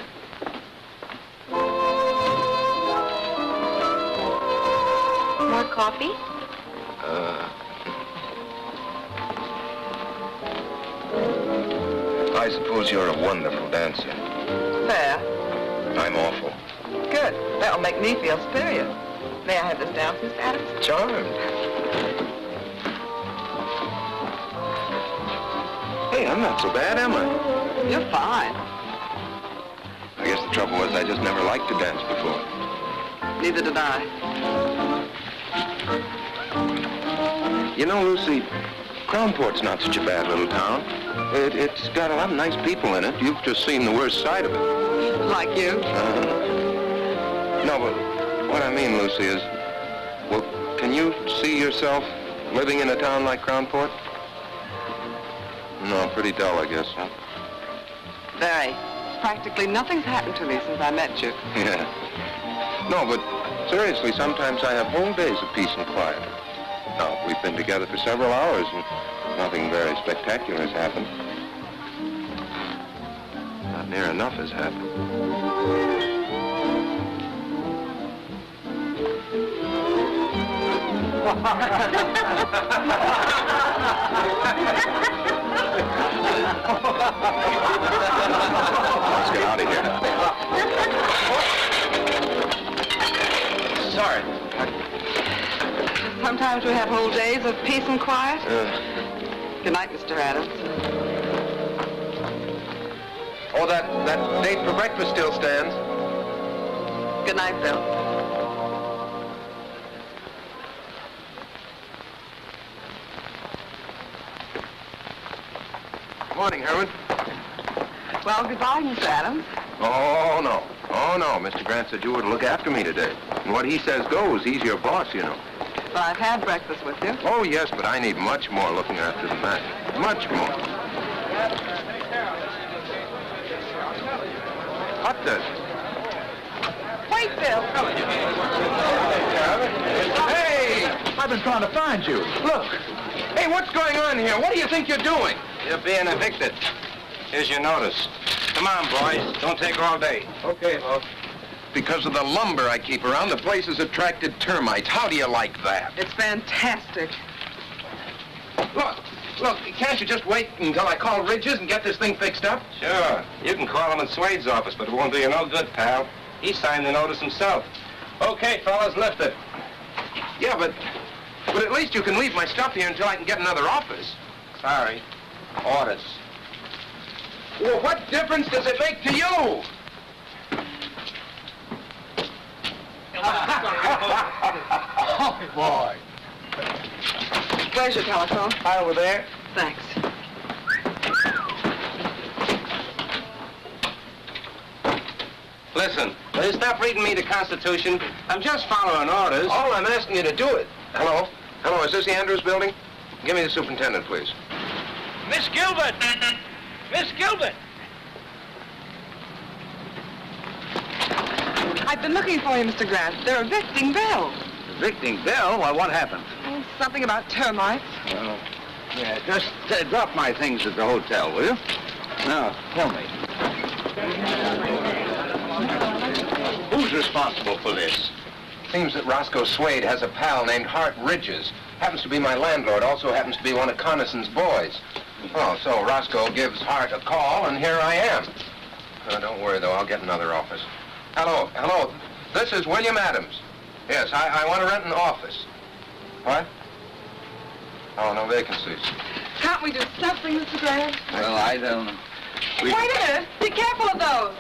More coffee? I suppose you're a wonderful dancer. Fair. I'm awful. Good. That'll make me feel superior. May I have this dance, Mr. Adams? Charmed. Hey, I'm not so bad, am I? You're fine. I guess the trouble was I just never liked to dance before. Neither did I. You know, Lucy, Crown Port's not such a bad little town. It's got a lot of nice people in it. You've just seen the worst side of it. Like you? No, but what I mean, Lucy, is, well, can you see yourself living in a town like Crown Port? No, pretty dull, I guess, huh? Very. Practically nothing's happened to me since I met you. Yeah. No, but seriously, sometimes I have whole days of peace and quiet. Now, we've been together for several hours and nothing very spectacular has happened. Not near enough has happened. Let's get out of here. Sorry. Sometimes we have whole days of peace and quiet. Good night, Mr. Adams. Oh, that date for breakfast still stands. Good night, Bill. Morning, Herman. Well, goodbye, Mr. Adams. Oh, no. Oh, no. Mr. Grant said you were to look after me today. And what he says goes. He's your boss, you know. Well, I've had breakfast with you. Oh, yes, but I need much more looking after than that. Much more. What the? Wait, Bill. Hey! I've been trying to find you. Look. Hey, what's going on here? What do you think you're doing? You're being evicted. Here's your notice. Come on, boys. Don't take all day. Okay, boss. Because of the lumber I keep around, the place has attracted termites. How do you like that? It's fantastic. Look, can't you just wait until I call Ridges and get this thing fixed up? Sure. You can call him in Swade's office, but it won't do you no good, pal. He signed the notice himself. Okay, fellas, lift it. Yeah, but at least you can leave my stuff here until I can get another office. Sorry. Orders. Well, what difference does it make to you? Oh, boy. Where's your telephone? Hi, over there. Thanks. Listen, will you stop reading me the Constitution? I'm just following orders. All I'm asking you to do it. Hello? Hello, is this the Andrews building? Give me the superintendent, please. Miss Gilbert! Miss Gilbert! I've been looking for you, Mr. Grant. They're evicting Bill. Evicting Bill? Why, what happened? Oh, something about termites. Well, yeah, just drop my things at the hotel, will you? Now, tell me. Who's responsible for this? Seems that Roscoe Swade has a pal named Hart Ridges. Happens to be my landlord, also happens to be one of Connison's boys. Oh, so Roscoe gives Hart a call, and here I am. Don't worry, though. I'll get another office. Hello. This is William Adams. Yes, I want to rent an office. What? Oh, no vacancies. Can't we do something, Mr. Grant? Well, I don't know. Wait a minute. Be careful of those.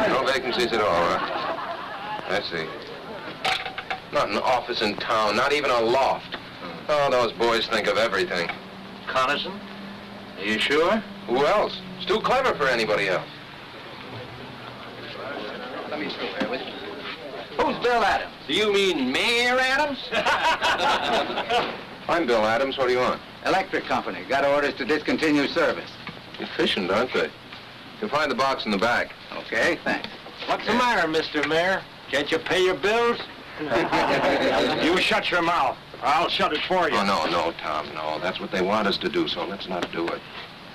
No vacancies at all, huh? I see. Not an office in town, not even a loft. Oh, those boys think of everything. Coniston? Are you sure? Who else? It's too clever for anybody else. Let me through here with you. Who's Bill Adams? Do you mean Mayor Adams? I'm Bill Adams. What do you want? Electric company. Got orders to discontinue service. Efficient, aren't they? You'll find the box in the back. Okay, thanks. What's the matter, Mr. Mayor? Can't you pay your bills? You shut your mouth. I'll shut it for you. Oh, no, Tom, no. That's what they want us to do, so let's not do it.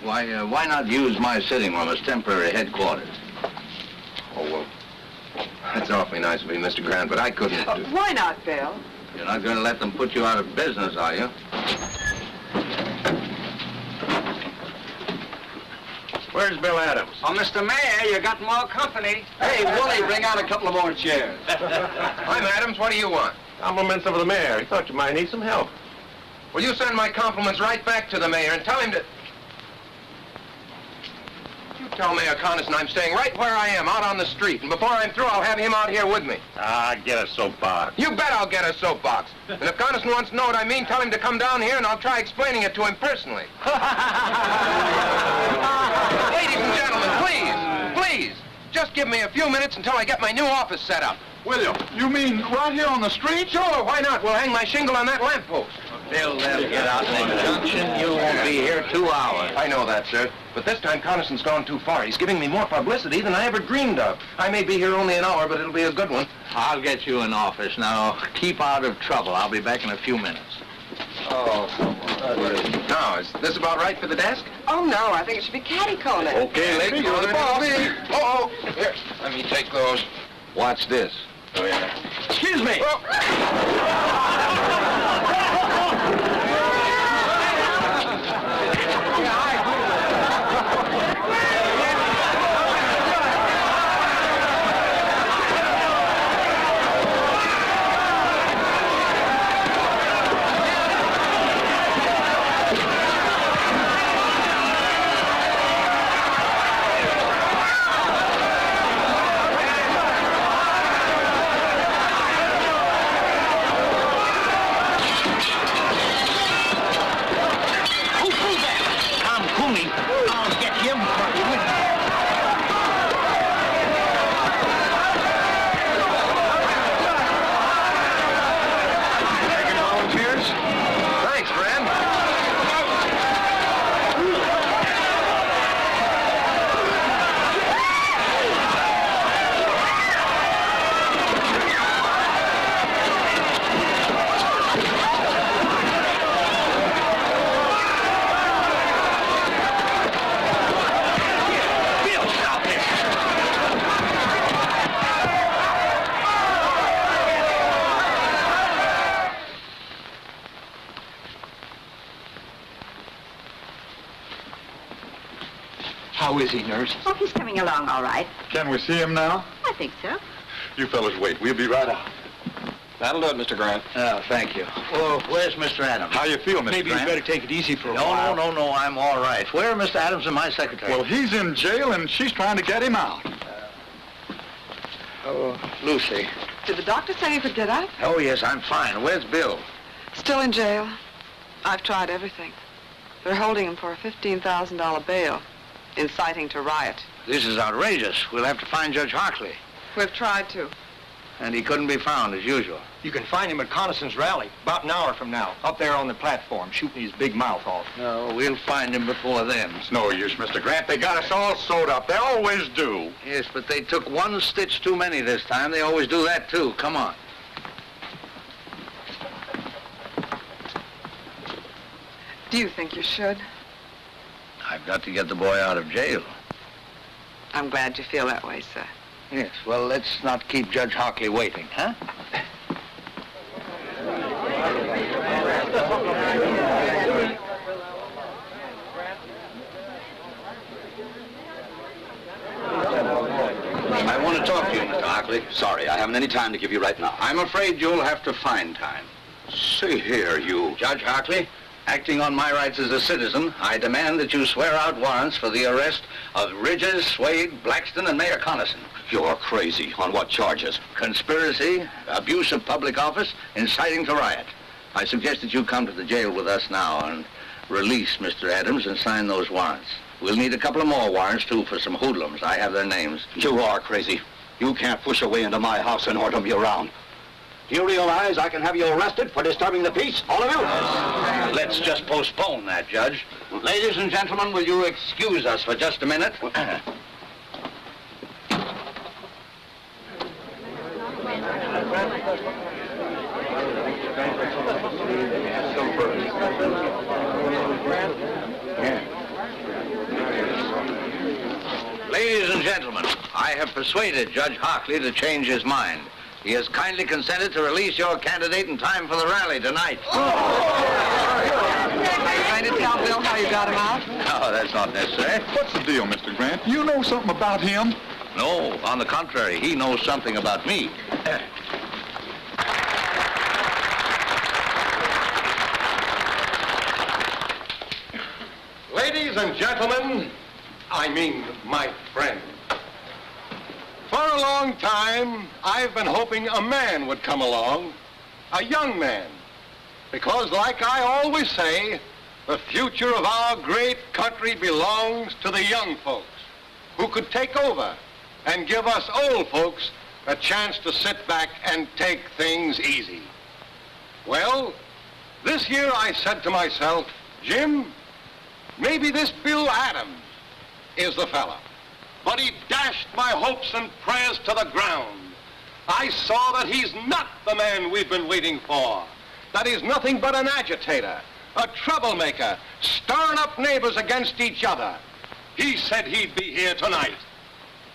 Why not use my sitting room as temporary headquarters? Oh, well, that's awfully nice of you, Mr. Grant, but I couldn't do... Why not, Bill? You're not going to let them put you out of business, are you? Where's Bill Adams? Oh, Mr. Mayor, you got more company. Hey, Willie, bring out a couple of more chairs. I'm Adams. What do you want? Compliments of the mayor. He thought you might need some help. Will you send my compliments right back to the mayor and tell him to... You tell Mayor Coniston I'm staying right where I am, out on the street. And before I'm through, I'll have him out here with me. Get a soapbox. You bet I'll get a soapbox. And if Coniston wants to know what I mean, tell him to come down here and I'll try explaining it to him personally. Ladies and gentlemen, please, just give me a few minutes until I get my new office set up. William, you mean right here on the street? Sure, why not? We'll hang my shingle on that lamppost. Bill, they'll get out in the junction. You won't be here 2 hours. I know that, sir. But this time Coniston's gone too far. He's giving me more publicity than I ever dreamed of. I may be here only an hour, but it'll be a good one. I'll get you an office. Now, keep out of trouble. I'll be back in a few minutes. Oh, now, is this about right for the desk? Oh, no, I think it should be catty-corner. Okay, ladies, on the ball. Oh, here, let me take those. Watch this. Oh, yeah. Excuse me. How is he, nurse? Oh, he's coming along all right. Can we see him now? I think so. You fellas wait. We'll be right out. That'll do it, Mr. Grant. Thank you. Well, where's Mr. Adams? How you feel, Mr. Maybe Grant? you better take it easy for a while. No, I'm all right. Where are Mr. Adams and my secretary? Well, he's in jail, and she's trying to get him out. Lucy. Did the doctor say you could get out? Oh, yes, I'm fine. Where's Bill? Still in jail. I've tried everything. They're holding him for a $15,000 bail, inciting to riot. This is outrageous. We'll have to find Judge Hockley. We've tried to. And he couldn't be found, as usual. You can find him at Coniston's rally about an hour from now, up there on the platform, shooting his big mouth off. No, we'll find him before then. It's no use, Mr. Grant. They got us all sewed up. They always do. Yes, but they took one stitch too many this time. They always do that, too. Come on. Do you think you should? I've got to get the boy out of jail. I'm glad you feel that way, sir. Yes, well, let's not keep Judge Hockley waiting, huh? Hockley, sorry, I haven't any time to give you right now. I'm afraid you'll have to find time. See here, you... Judge Hockley, acting on my rights as a citizen, I demand that you swear out warrants for the arrest of Ridges, Swade, Blackston, and Mayor Connison. You're crazy. On what charges? Conspiracy, abuse of public office, inciting to riot. I suggest that you come to the jail with us now and release Mr. Adams and sign those warrants. We'll need a couple of more warrants, too, for some hoodlums. I have their names. You are crazy. You can't push your way into my house and order me around. Do you realize I can have you arrested for disturbing the peace, all of you? Let's just postpone that, Judge. Ladies and gentlemen, will you excuse us for just a minute? Ladies and gentlemen, I have persuaded Judge Hockley to change his mind. He has kindly consented to release your candidate in time for the rally tonight. Are you going to tell Bill how you got him out? No, that's not necessary. What's the deal, Mr. Grant? You know something about him? No, on the contrary, he knows something about me. Ladies and gentlemen, I mean my friend. For a long time, I've been hoping a man would come along, a young man. Because like I always say, the future of our great country belongs to the young folks who could take over and give us old folks a chance to sit back and take things easy. Well, this year I said to myself, Jim, maybe this Bill Adams is the fella. But he dashed my hopes and prayers to the ground. I saw that he's not the man we've been waiting for. That he's nothing but an agitator, a troublemaker, stirring up neighbors against each other. He said he'd be here tonight.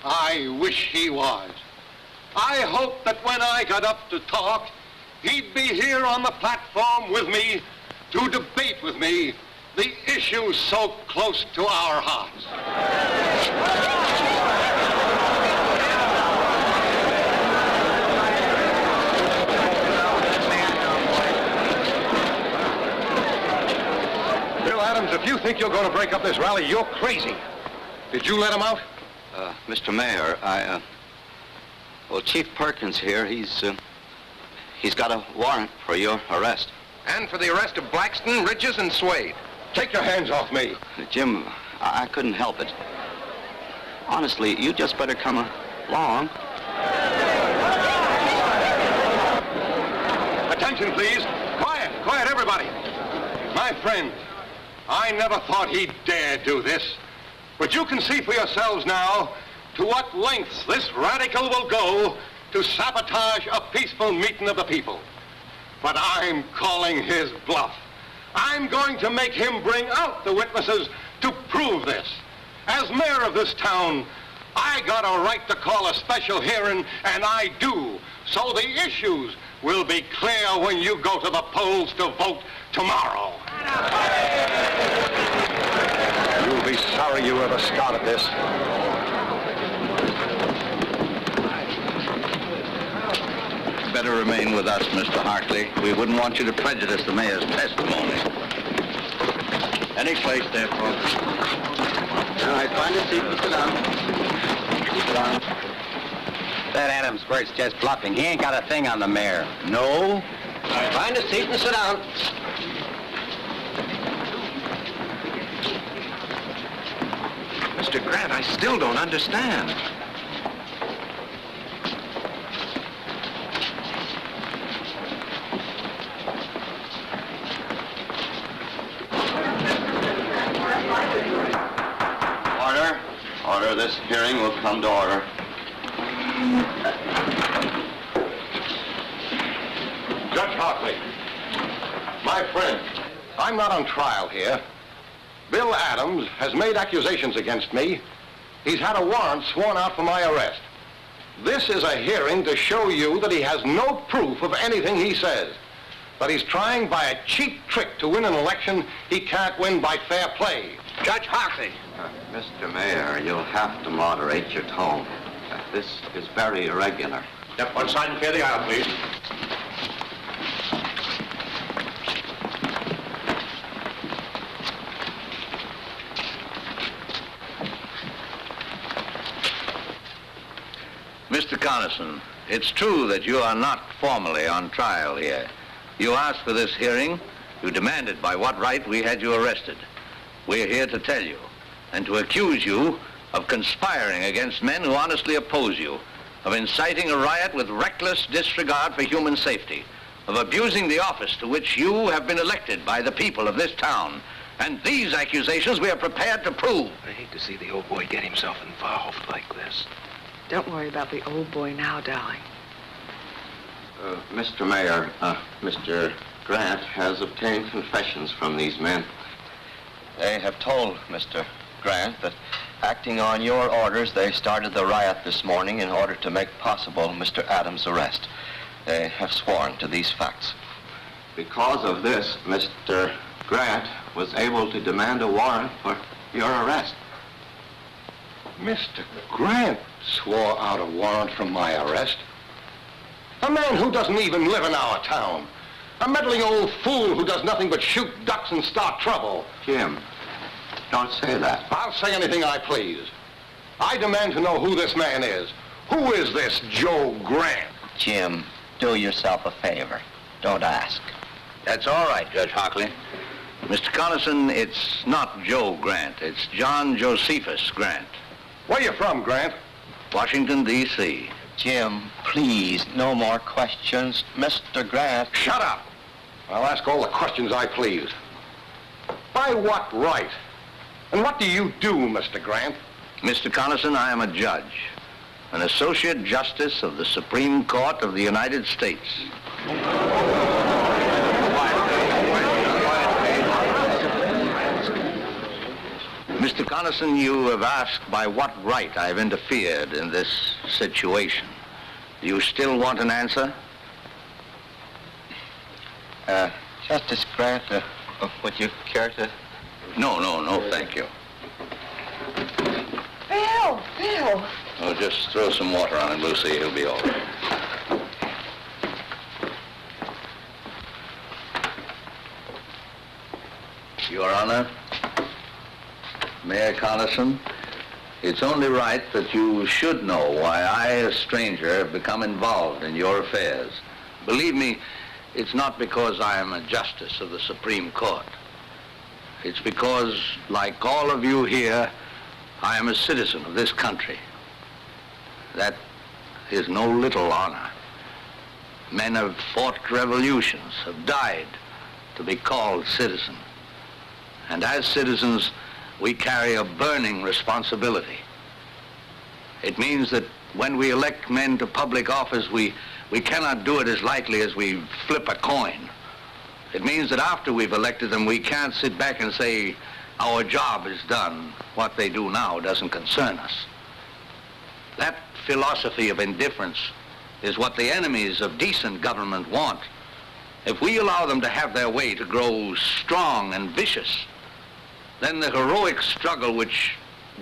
I wish he was. I hoped that when I got up to talk, he'd be here on the platform with me to debate with me the issues so close to our hearts. Bill Adams, if you think you're going to break up this rally, you're crazy. Did you let him out? Mr. Mayor, well, Chief Perkins here, he's got a warrant for your arrest. And for the arrest of Blackston, Ridges, and Swade. Take your hands off me. Jim, I couldn't help it. Honestly, you just better come along. Attention, please. Quiet, quiet, everybody. My friend, I never thought he'd dare do this. But you can see for yourselves now to what lengths this radical will go to sabotage a peaceful meeting of the people. But I'm calling his bluff. I'm going to make him bring out the witnesses to prove this. As mayor of this town, I got a right to call a special hearing, and I do. So the issues will be clear when you go to the polls to vote tomorrow. You'll be sorry you ever started this. Better remain with us, Mr. Hockley. We wouldn't want you to prejudice the mayor's testimony. Any place there, folks. All right, find a seat and sit down. Sit down. That Adams bird's just bluffing. He ain't got a thing on the mayor. No? Find a seat and sit down. Mr. Grant, I still don't understand. Order, this hearing will come to order. Judge Hockley, my friend, I'm not on trial here. Bill Adams has made accusations against me. He's had a warrant sworn out for my arrest. This is a hearing to show you that he has no proof of anything he says. That he's trying by a cheap trick to win an election he can't win by fair play. Judge Hockley. Mr. Mayor, you'll have to moderate your tone. This is very irregular. Step one side and clear the aisle, please. Mr. Connerson, it's true that you are not formally on trial here. You asked for this hearing. You demanded by what right we had you arrested. We're here to tell you and to accuse you of conspiring against men who honestly oppose you, of inciting a riot with reckless disregard for human safety, of abusing the office to which you have been elected by the people of this town. And these accusations we are prepared to prove. I hate to see the old boy get himself involved like this. Don't worry about the old boy now, darling. Mr. Mayor, Mr. Grant has obtained confessions from these men. They have told Mr. Grant that acting on your orders, they started the riot this morning in order to make possible Mr. Adams' arrest. They have sworn to these facts. Because of this, Mr. Grant was able to demand a warrant for your arrest. Mr. Grant swore out a warrant for my arrest. A man who doesn't even live in our town. A meddling old fool who does nothing but shoot ducks and start trouble. Jim, don't say that. I'll say anything I please. I demand to know who this man is. Who is this Joe Grant? Jim, do yourself a favor. Don't ask. That's all right, Judge Hockley. Mr. Connerson, it's not Joe Grant. It's John Josephus Grant. Where you from, Grant? Washington, D.C. Jim, please, no more questions. Mr. Grant... Shut up! I'll ask all the questions I please. By what right? And what do you do, Mr. Grant? Mr. Connerson, I am a judge, an associate justice of the Supreme Court of the United States. Mr. Connerson, you have asked by what right I've interfered in this situation. Do you still want an answer? Justice Grant, would you care to... No, thank you. Bill! Oh, just throw some water on him, Lucy. He'll be all right. Your Honor, Mayor Connerson, it's only right that you should know why I, a stranger, have become involved in your affairs. Believe me, it's not because I am a justice of the Supreme Court. It's because, like all of you here, I am a citizen of this country. That is no little honor. Men have fought revolutions, have died to be called citizen. And as citizens, we carry a burning responsibility. It means that when we elect men to public office, we cannot do it as lightly as we flip a coin. It means that after we've elected them, we can't sit back and say, our job is done. What they do now doesn't concern us. That philosophy of indifference is what the enemies of decent government want. If we allow them to have their way, to grow strong and vicious, then the heroic struggle which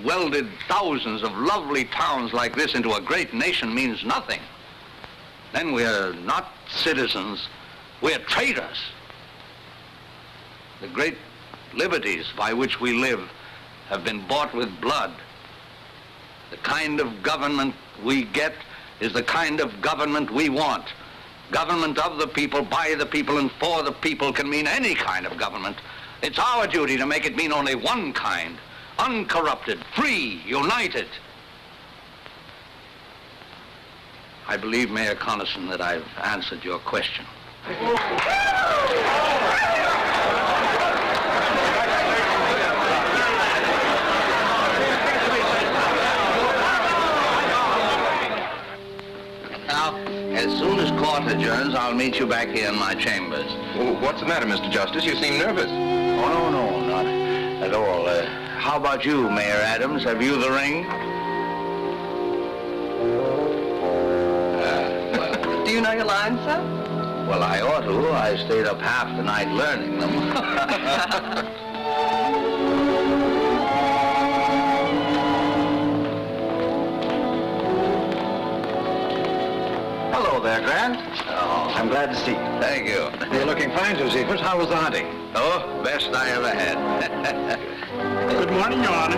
welded thousands of lovely towns like this into a great nation means nothing. Then we're not citizens, we're traitors. The great liberties by which we live have been bought with blood. The kind of government we get is the kind of government we want. Government of the people, by the people, and for the people can mean any kind of government. It's our duty to make it mean only one kind, uncorrupted, free, united. I believe, Mayor Connerson, that I've answered your question. Now, as soon as court adjourns, I'll meet you back here in my chambers. Oh, what's the matter, Mr. Justice? You seem nervous. Oh, no, not at all. How about you, Mayor Adams? Have you the ring? Do you know your lines, sir? Well, I ought to. I stayed up half the night learning them. I'm glad to see you. Thank you. You're looking fine, Josephus. How was the hunting? Oh, best I ever had. Good morning, Your Honor.